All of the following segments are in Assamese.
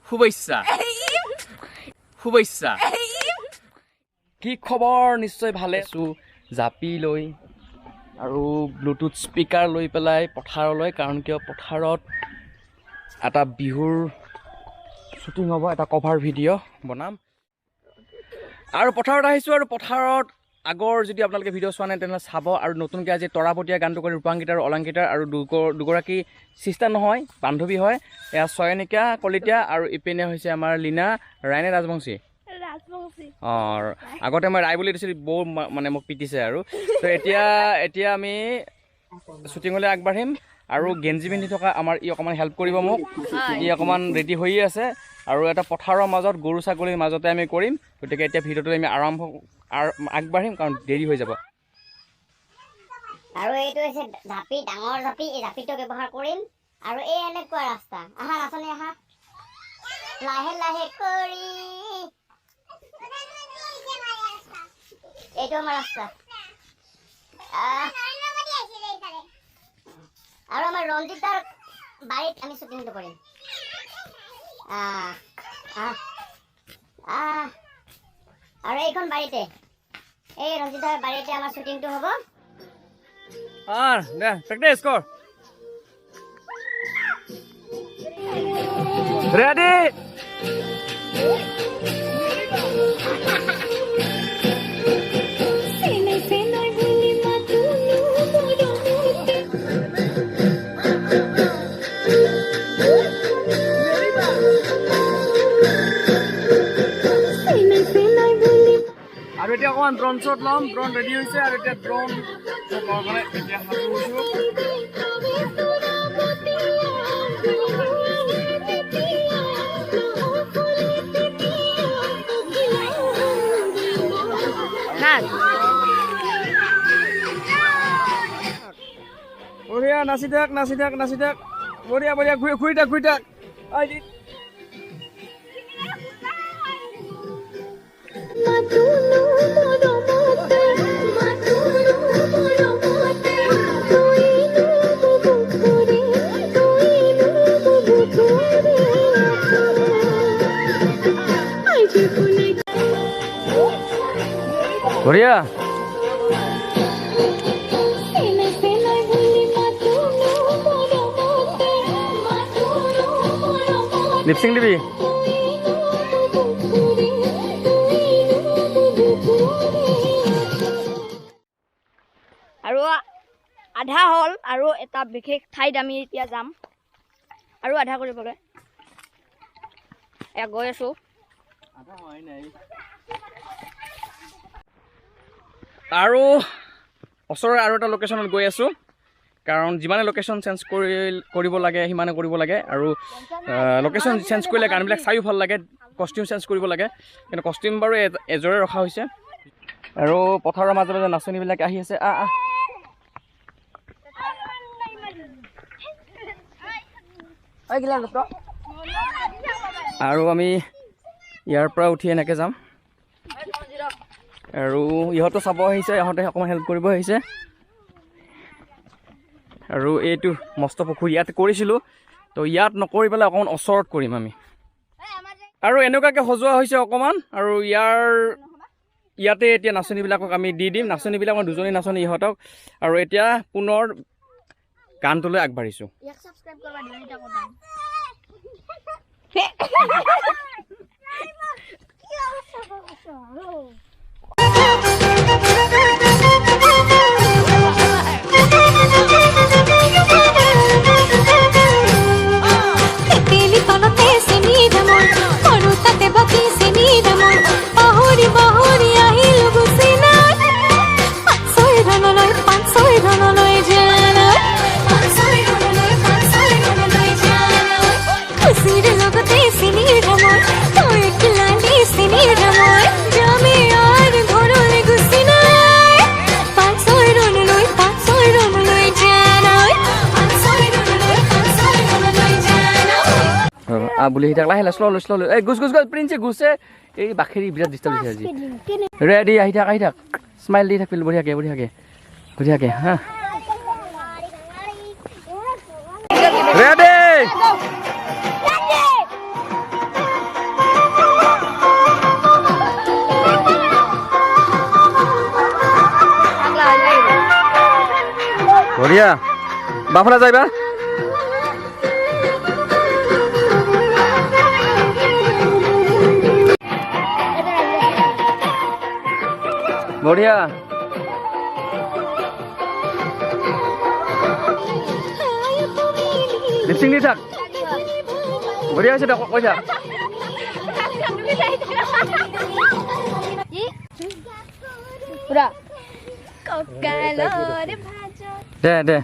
শুভেচ্ছা শুভেচ্ছা কি খবৰ নিশ্চয় ভালে আছো জাপি লৈ আৰু ব্লুটুথ স্পিকাৰ লৈ পেলাই পথাৰলৈ কাৰণ কিয় পথাৰত এটা বিহুৰ শ্বুটিং হ'ব এটা কভাৰ ভিডিঅ' বনাম আৰু পথাৰত আহিছোঁ আৰু পথাৰত আগৰ যদি আপোনালোকে ভিডিঅ' চোৱা নাই তেনেহ'লে চাব আৰু নতুনকৈ আজি তৰা বতীয়া গানটো কৰি ৰূপাংকিতা আৰু অলংকিতাৰ আৰু দুগৰাকী চিষ্টাৰ নহয় বান্ধৱী হয় এয়া ছয়নিকা কলিতা আৰু ইপিনে হৈছে আমাৰ লীনা ৰাইনে ৰাজবংশী অঁ আগতে মই ৰাই বুলি দিছিলোঁ বৌ মানে মোক পিটিছে আৰু তো এতিয়া আমি শ্বুটিঙলৈ আগবাঢ়িম আৰু গেঞ্জি পিন্ধি থকা আমাৰ ই অকণমান হেল্প কৰিব মোক ই অকণমান ৰেডি হৈয়ে আছে আৰু এটা পথাৰৰ মাজত গৰু ছাগলীৰ মাজতে আমি কৰিম গতিকে এতিয়া ভিডিঅ'টো আমি আগবাঢ়িম কাৰণ দেৰি হৈ যাব আৰু এইটো হৈছে জাপি ডাঙৰ জাপি এই জাপিটো ব্যৱহাৰ কৰিম আৰু এই এনেকুৱা ৰাস্তা আহা নাচনি আহা লাহে লাহে কৰি এইটো আমাৰ ৰাস্তা আৰু আমাৰ ৰঞ্জিতাৰ বাৰীত আমি শ্বুটিংটো কৰিম আৰু এইখন বাৰীতে এই ৰঞ্জিতাৰ বাৰীতে আমাৰ শ্বুটিংটো হ'ব প্ৰেক্টিছ কৰ ৰেডি আৰু এতিয়া অকণমান ড্ৰোন শ্বট ল'ম ড্ৰোন ৰেডি হৈছে আৰু এতিয়া ড্ৰোন কাৰণে এতিয়া সাজু হৈছোঁ বঢ়িয়া নাচি থাক বঢ়িয়া ঘূৰি থাক বঢ়িয়া লিপচিং দিবি আৰু আধা হ'ল আৰু এটা বিশেষ ঠাইত আমি এতিয়া যাম আৰু আধা কৰিবলৈ এয়া গৈ আছোঁ আৰু ওচৰৰ আৰু এটা লোকেশ্যনত গৈ আছোঁ কাৰণ যিমানে লোকেশ্যন চেঞ্জ কৰিব লাগে সিমানে কৰিব লাগে আৰু লোকেশ্যন চেঞ্জ কৰিলে গানবিলাক চায়ো ভাল লাগে কষ্টিউম চেঞ্জ কৰিব লাগে কিন্তু কষ্টিউম বাৰু এযোৰে ৰখা হৈছে আৰু পথাৰৰ মাজে মাজে নাচনীবিলাক আহি আছে আৰু আমি ইয়াৰ পৰা উঠি এনেকৈ যাম আৰু ইহঁতো চাব আহিছে ইহঁতে অকণমান হেল্প কৰিব আহিছে আৰু এইটো মস্ত পুখুৰী ইয়াত কৰিছিলোঁ তো ইয়াত নকৰি পেলাই অকণমান ওচৰত কৰিম আমি আৰু এনেকুৱাকৈ সজোৱা হৈছে অকণমান আৰু ইয়াতে এতিয়া নাচনীবিলাকক আমি দি দিম নাচনীবিলাক মই দুজনী নাচনী ইহঁতক আৰু এতিয়া পুনৰ গানটোলৈ আগবাঢ়িছোঁ বুলি সিটাক লাহে লাহে শ্ল' এই গুচ প্ৰিন্সে গুচে এই বাখেৰি বিৰাট ডিষ্টাৰ্ব দিছে আজি ৰেডি আহি থাক স্মাইল দি থাকিল বঢ়িয়াকে হা ৰেডি বঢ়িয়া বাফলা যাইবা বঢ়িয়া লিপচিং দি থাক বঢ়িয়া হৈছে দে কৈ থাক পুৰা ককালৰ ভাজত দে দে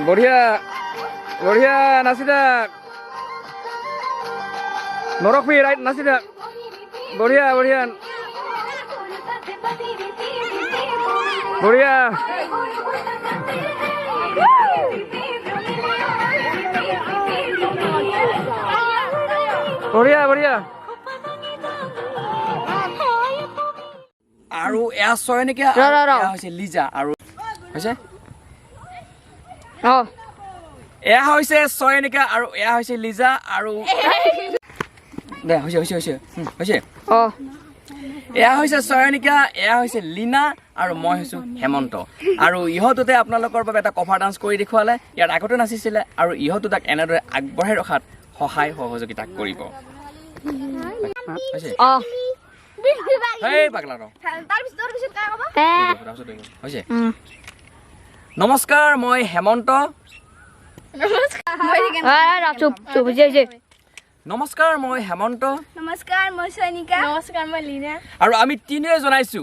বঢ়িয়া বঢ়িয়া নাচি থাক নৰখবি ৰাইট নাচি থাক বঢ়িয়া বঢ়িয়া বঢ়িয়া বঢ়িয়া বঢ়িয়া আৰু এয়া ছয় নেকি হৈছে লিজা আৰু হৈছে এয়া হৈছে ছয় নেকি আৰু এয়া হৈছে লিজা আৰু দে হৈছে হৈছে হৈছে হৈছে এয়া হৈছে ছয়নিকা এয়া হৈছে লীনা আৰু মই হৈছোঁ হেমন্ত আৰু ইহঁততে আপোনালোকৰ বাবে এটা কভাৰ ডান্স কৰি দেখুৱালে ইয়াত আগতে নাচিছিলে আৰু ইহঁতো তাক এনেদৰে আগবঢ়াই ৰখাত সহায় সহযোগিতা কৰিব নমস্কাৰ মই হেমন্ত নমস্কাৰ মই হেমন্ত নমস্কাৰ মই সৈনিকা নমস্কাৰ মই লীনা আৰু আমি তিনিয়ে জনাইছো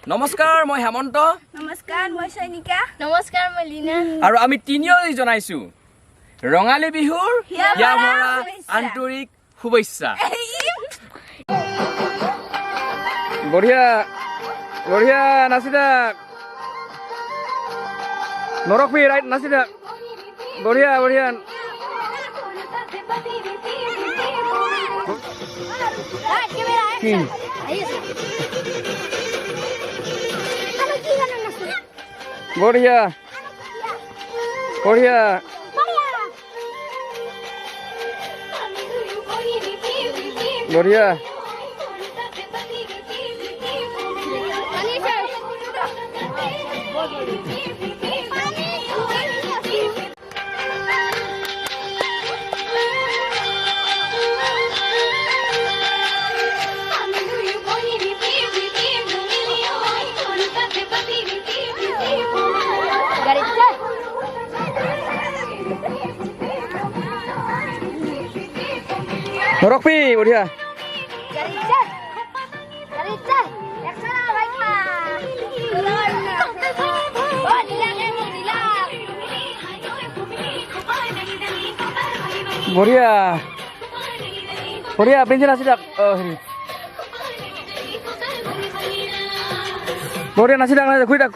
নমস্কাৰ মই হেমন্ত নমস্কাৰ মই সৈনিকা নমস্কাৰ মই লীনা আৰু আমি তিনিয়ে জনাইছো ৰঙালী বিহুৰ ইয়ামৰা আন্তৰিক শুভেচ্ছা বঢ়িয়া বঢ়িয়া নাচি থাক নৰখবি ৰাইট নাচি থাক বঢ়িয়া বঢ়িয়া বঢ়িয়া বঢ়িয়া বঢ়িয়া নৰখবি বঢ়িয়া বঢ়িয়া বঢ়িয়া পিঞ্চিল নাচি থাক হেৰি বঢ়িয়া নাচি থাক ঘূৰি থাক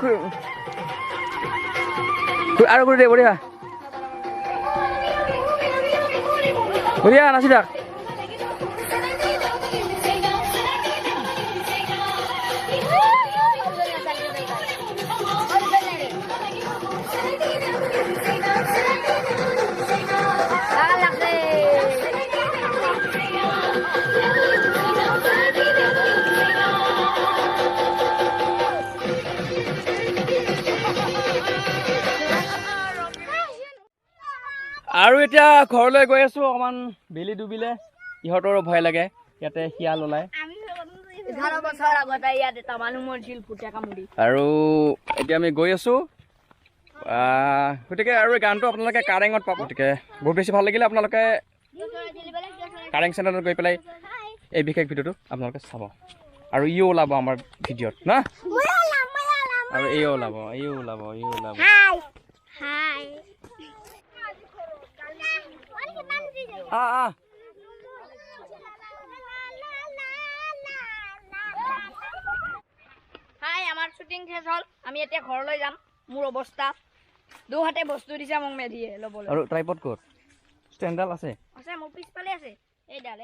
আৰু ঘূৰি দে বঢ়িয়া বঢ়িয়া নাচি থাক আৰু এতিয়া ঘৰলৈ গৈ আছো অকমান বেলি ডুবিলে ইহঁতৰো ভয় লাগে ইয়াতে শিয়াল ওলাই আৰু এতিয়া আমি গৈ আছো গতিকে আৰু এই গানটো আপোনালোকে কাৰেঙত পাব গতিকে বহুত বেছি ভাল লাগিলে আপোনালোকে কাৰেং চেনেলত গৈ পেলাই এই বিশেষ ভিডিঅ'টো আপোনালোকে চাব আৰু ইও ওলাব আমাৰ ভিডিঅ'ত না আৰু ইও ওলাব ইও ওলাব ইও ওলাব হাই আমাৰ শুটিং শেষ হ'ল আমি এতিয়া ঘৰলৈ যাম মোৰ অৱস্থা দুহাতে বস্তু দিছে মোক মেধিয়ে ল'বলৈ আৰু ট্ৰাইপড ক'ত ষ্টেণ্ডাল আছে আছে মোৰ পিছফালে আছে এইডাল